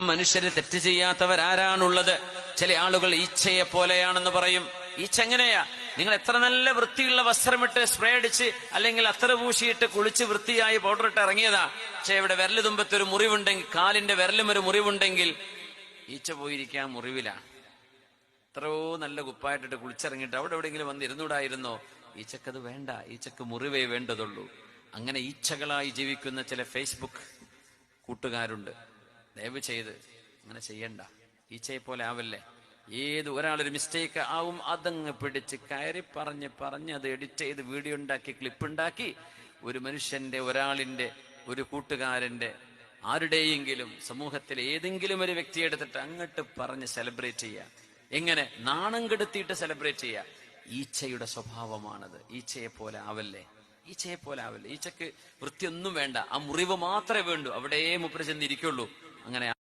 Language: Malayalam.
മനുഷ്യര് തെറ്റ് ചെയ്യാത്തവരാരാണുള്ളത്? ചില ആളുകൾ ഈച്ചയെ പോലെയാണെന്ന് പറയും. ഈച്ച എങ്ങനെയാ? നിങ്ങൾ എത്ര നല്ല വൃത്തിയുള്ള വസ്ത്രമിട്ട് സ്പ്രേ അടിച്ച് അല്ലെങ്കിൽ അത്തറ പൂശിയിട്ട് കുളിച്ച് വൃത്തിയായി പൗഡർ ഇട്ട് ഇറങ്ങിയതാ. പക്ഷെ ഇവിടെ വിരല് തുമ്പത്തൊരു മുറിവുണ്ടെങ്കിൽ, കാലിന്റെ വിരലും ഒരു മുറിവുണ്ടെങ്കിൽ ഈച്ച പോയിരിക്കാൻ മുറിവിലാണ്. എത്രയോ നല്ല കുപ്പായിട്ടിട്ട് കുളിച്ചിറങ്ങിയിട്ട് അവിടെ എവിടെയെങ്കിലും വന്ന് ഇരുന്നൂടായിരുന്നോ? ഈച്ചക്കത് വേണ്ട. ഈച്ചക്ക് മുറിവേ വേണ്ടതുള്ളൂ. അങ്ങനെ ഈച്ചകളായി ജീവിക്കുന്ന ചില ഫേസ്ബുക്ക് കൂട്ടുകാരുണ്ട്. ദയവ് ചെയ്ത് അങ്ങനെ ചെയ്യണ്ട. ഈച്ചയെ പോലെ ആവല്ലേ. ഏത് ഒരാളൊരു മിസ്റ്റേക്ക് ആവും, അതങ്ങ് പിടിച്ച് കയറി പറഞ്ഞ് അത് എഡിറ്റ് ചെയ്ത് വീഡിയോ ഉണ്ടാക്കി ക്ലിപ്പ് ഉണ്ടാക്കി ഒരു മനുഷ്യന്റെ, ഒരാളിന്റെ, ഒരു കൂട്ടുകാരന്റെ, ആരുടെയെങ്കിലും സമൂഹത്തിലെ ഏതെങ്കിലും ഒരു വ്യക്തിയെ എടുത്തിട്ട് അങ്ങോട്ട് പറഞ്ഞ് സെലിബ്രേറ്റ് ചെയ്യുക. എങ്ങനെ? നാണം കെടുത്തിയിട്ട് സെലിബ്രേറ്റ് ചെയ്യുക. ഈച്ചയുടെ സ്വഭാവമാണത്. ഈച്ചയെ പോലെ ആവല്ലേ. ഈച്ചയെ പോലെ ആവല്ലേ. ഈച്ചക്ക് വൃത്തിയൊന്നും വേണ്ട. ആ മുറിവ് മാത്രമേ വേണ്ടൂ. അവിടെ മുപ്പര് ചെന്നിരിക്കുള്ളൂ. അങ്ങനെ